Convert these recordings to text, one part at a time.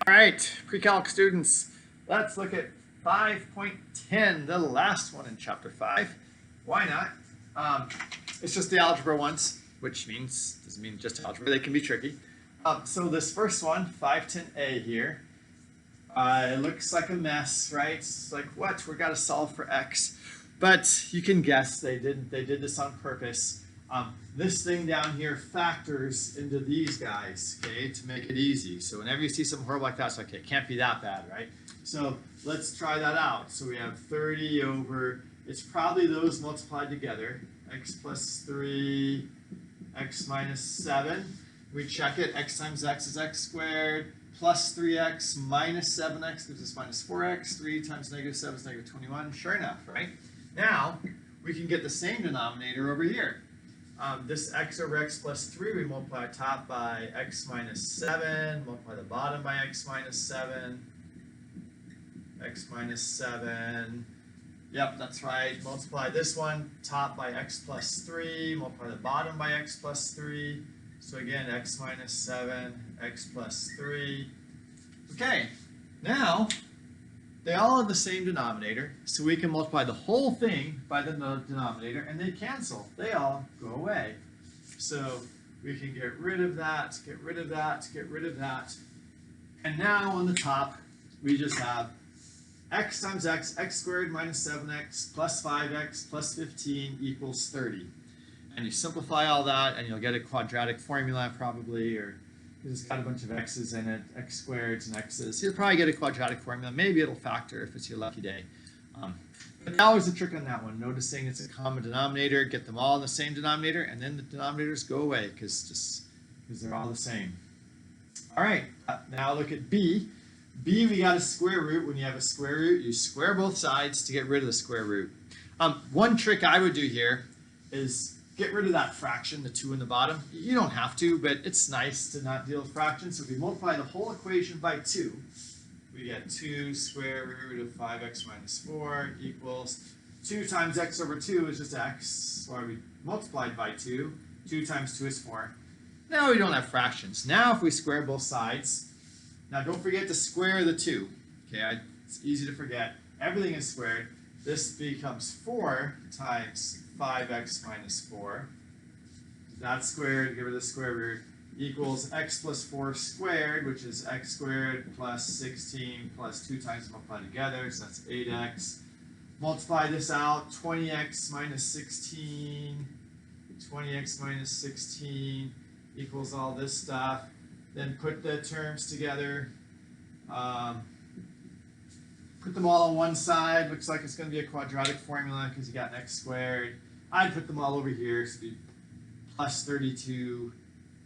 All right, pre-calc students, let's look at 5.10, the last one in chapter 5. Why not? It's just the algebra ones, which doesn't mean just algebra, they can be tricky. So this first one, 510a here, it looks like a mess, right? It's like, what? We've got to solve for x. But you can guess they did this on purpose. This thing down here factors into these guys, okay, to make it easy. So whenever you see something horrible like that, it's like, okay, it can't be that bad, right? So let's try that out. So we have 30 over, it's probably those multiplied together, x plus 3, x minus 7. We check it, x times x is x squared, plus 3x minus 7x gives us minus 4x, 3 times negative 7 is negative 21, sure enough, right? Now, we can get the same denominator over here. This x over x plus 3, we multiply top by x minus 7, multiply the bottom by x minus 7, x minus 7, yep, that's right, multiply this one, top by x plus 3, multiply the bottom by x plus 3, so again, x minus 7, x plus 3. Okay, now, they all have the same denominator, so we can multiply the whole thing by the denominator, and they cancel. They all go away. So we can get rid of that, get rid of that, get rid of that. And now on the top, we just have x times x, x squared minus 7x plus 5x plus 15 equals 30. And you simplify all that, and you'll get a quadratic formula probably, or it's got a bunch of x's in it, x squareds and x's. You'll probably get a quadratic formula. Maybe it'll factor if it's your lucky day. But now is the trick on that one. Noticing it's a common denominator, get them all in the same denominator, and then the denominators go away because they're all the same. All right, now look at b. b, we got a square root. When you have a square root, you square both sides to get rid of the square root. One trick I would do here is get rid of that fraction, the 2 in the bottom. You don't have to, but it's nice to not deal with fractions. So if we multiply the whole equation by 2, we get 2 square root of 5x minus 4 equals 2 times x over 2 is just x, or we multiplied by 2. 2 times 2 is 4. Now we don't have fractions. Now if we square both sides, now don't forget to square the 2. Okay, it's easy to forget. Everything is squared. This becomes 4 times 5x minus 4. That squared, give it the square root, equals x plus 4 squared, which is x squared plus 16 plus 2 times multiplied together, so that's 8x. Multiply this out, 20x minus 16, 20x minus 16 equals all this stuff. Then put the terms together. Put them all on one side. Looks like it's going to be a quadratic formula because you got an x squared. I'd put them all over here, so it'd be plus 32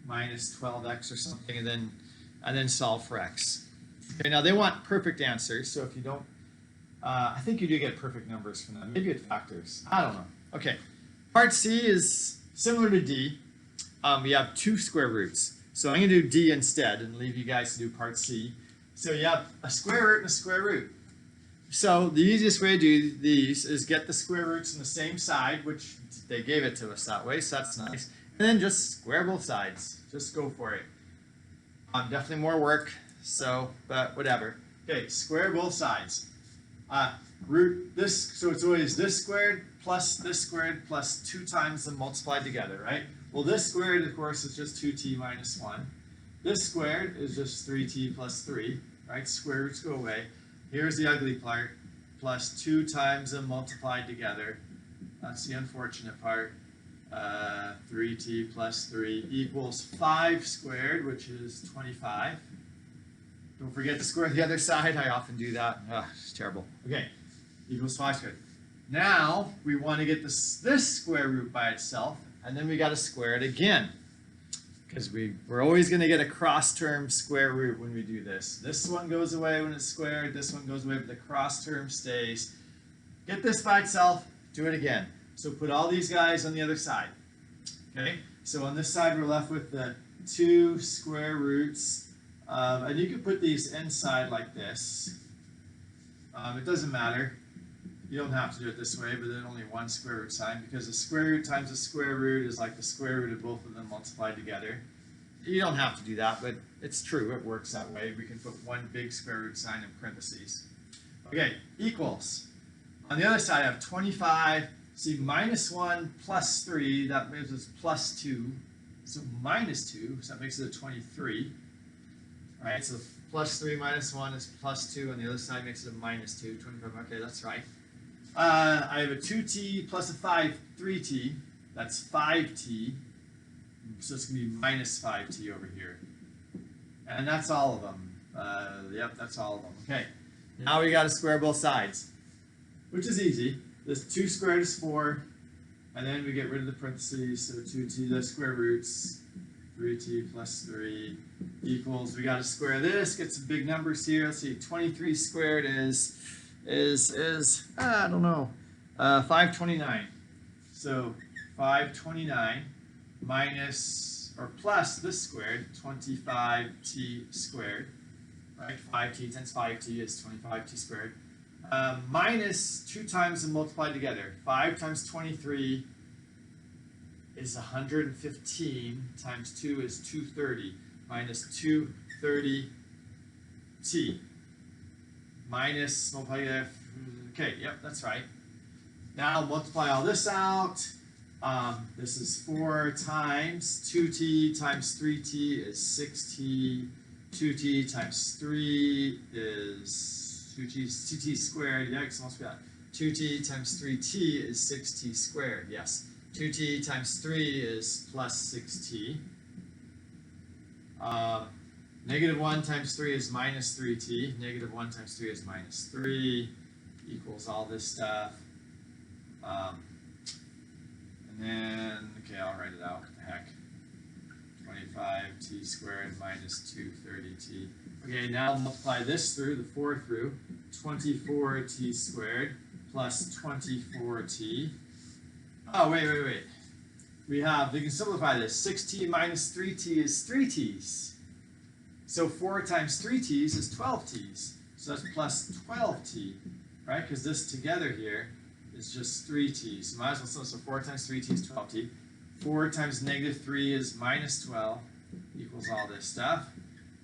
minus 12x or something, and then solve for x. Okay, now they want perfect answers, so if you don't, I think you do get perfect numbers from them. Maybe it factors. I don't know. Okay, part C is similar to D. We have 2 square roots. So I'm going to do D instead and leave you guys to do part C. So you have a square root and a square root. So the easiest way to do these is get the square roots on the same side, which they gave it to us that way, so that's nice. And then just square both sides. Just go for it. Definitely more work, so, but whatever. Okay, square both sides. Root this, so it's always this squared plus 2 times them multiplied together, right? Well, this squared, of course, is just 2t minus 1. This squared is just 3t plus 3, right? Square roots go away. Here's the ugly part, plus 2 times them multiplied together. That's the unfortunate part. 3t plus 3 equals 5 squared, which is 25. Don't forget to square the other side. I often do that. It's terrible. Okay, equals 5 squared. Now, we want to get this square root by itself, and then we got to square it again. Because we're always going to get a cross-term square root when we do this. This one goes away when it's squared, this one goes away, but the cross-term stays. Get this by itself, do it again. So put all these guys on the other side. Okay, so on this side we're left with the 2 square roots. And you can put these inside like this. It doesn't matter. You don't have to do it this way, but then only one square root sign, because the square root times the square root is like the square root of both of them multiplied together. You don't have to do that, but it's true. It works that way. We can put one big square root sign in parentheses. Okay, equals. On the other side, I have 25. See, minus 1 plus 3, that gives us plus 2. So minus 2, so that makes it a 23. All right, so plus 3 minus 1 is plus 2, and the other side makes it a minus 2. 25, okay, that's right. I have a 2t plus a 3t. That's 5t. So it's going to be minus 5t over here. And that's all of them. Yep, that's all of them. Okay, now we got to square both sides, which is easy. This 2 squared is 4, and then we get rid of the parentheses, so 2t, the square roots, 3t plus 3 equals, we got to square this, get some big numbers here. Let's see, 23 squared is I don't know, 529. So 529 minus, or plus this squared, 25t squared, right? 5t times 5t is 25t squared. Minus 2 times and multiplied together. 5 times 23 is 115 times 2 is 230 minus 230t minus multiply together. Okay, yep, that's right. Now multiply all this out. This is 4 times 2t times 3t is 6t. 2t times 3 is 2t squared, yikes, almost forgot. 2t times 3t is 6t squared, yes. 2t times 3 is plus 6t. Negative 1 times 3 is minus 3t. Negative 1 times 3 is minus 3. Equals all this stuff. And then, okay, I'll write it out. What the heck? 25t squared minus 230t. Okay, now multiply this through, the 4 through. 24t squared plus 24t. Oh, wait. We can simplify this. 6t minus 3t is 3t's. So 4 times 3t's is 12t's. So that's plus 12t, right? Because this together here is just 3t. So might as well, so 4 times 3t is 12t. 4 times negative 3 is minus 12 equals all this stuff.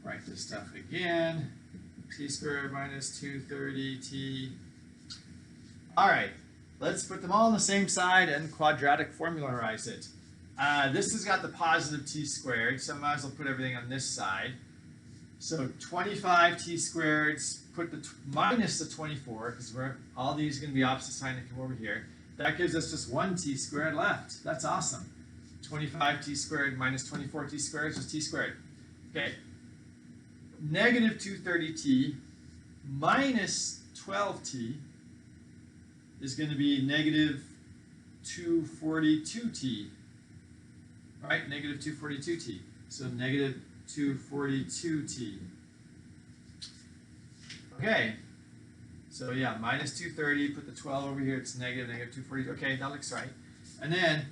Write this stuff again. T squared minus 230t. All right, let's put them all on the same side and quadratic formularize it. This has got the positive t squared, so I might as well put everything on this side. So 25t squared, put the minus the 24, because all these are going to be opposite sign that come over here. That gives us just 1t squared left. That's awesome. 25t squared minus 24t squared is just t squared. Okay. Negative 230t minus 12t is going to be negative 242t. Right? Negative 242t. So negative 242t. Okay. So yeah, minus 230, put the 12 over here, it's negative 240. Okay, that looks right. And then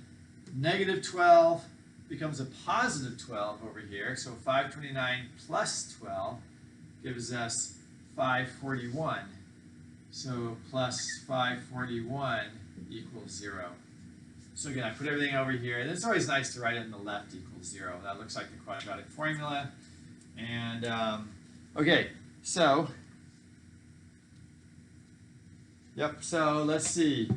negative 12 becomes a positive 12 over here. So 529 plus 12 gives us 541. So plus 541 equals 0. So again, I put everything over here. And it's always nice to write it in the left equals 0. That looks like the quadratic formula. And okay, so so let's see.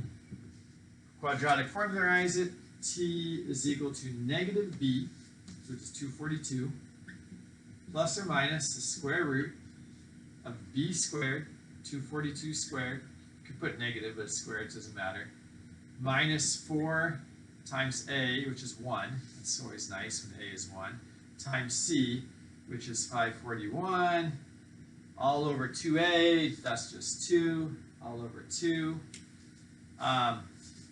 Quadratic formularize it. T is equal to negative b, which is 242, plus or minus the square root of b squared, 242 squared. You could put negative, but squared doesn't matter. Minus 4 times a, which is 1. That's always nice when a is 1. Times c, which is 541. All over 2a, that's just 2. All over 2.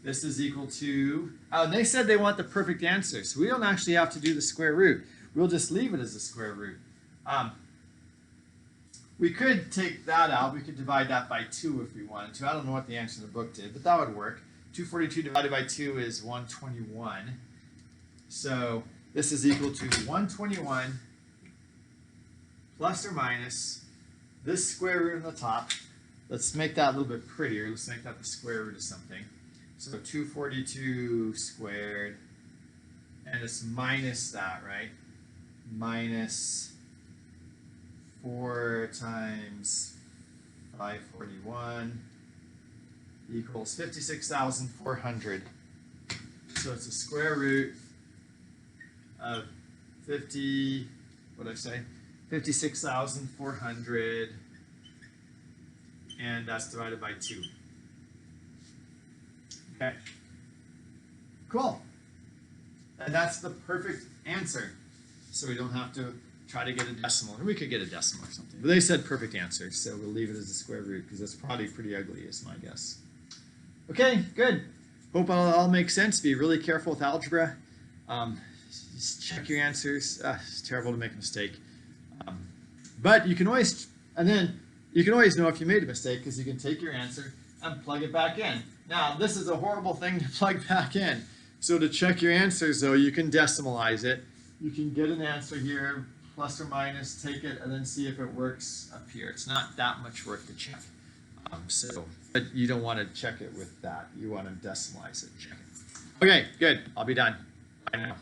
This is equal to, and they said they want the perfect answer, so we don't actually have to do the square root. We'll just leave it as a square root. We could take that out. We could divide that by 2 if we wanted to. I don't know what the answer in the book did, but that would work. 242 divided by 2 is 121. So this is equal to 121 plus or minus this square root on the top. Let's make that a little bit prettier. Let's make that the square root of something. So 242 squared, and it's minus that, right? minus 4 times 541 equals 56,400. So it's a square root of 50, what did I say? 56,400, and that's divided by 2. Okay. Cool. And that's the perfect answer. So we don't have to try to get a decimal. Or we could get a decimal or something. But they said perfect answer, so we'll leave it as a square root because that's probably pretty ugly is my guess. Okay, good. Hope it all makes sense. Be really careful with algebra. Just check your answers. It's terrible to make a mistake. But you can always, and then you can always know if you made a mistake because you can take your answer and plug it back in. Now, this is a horrible thing to plug back in. So to check your answers, though, you can decimalize it. You can get an answer here, plus or minus, take it, and then see if it works up here. It's not that much work to check. But you don't want to check it with that. You want to decimalize it, check it. Okay, good. I'll be done. Bye now.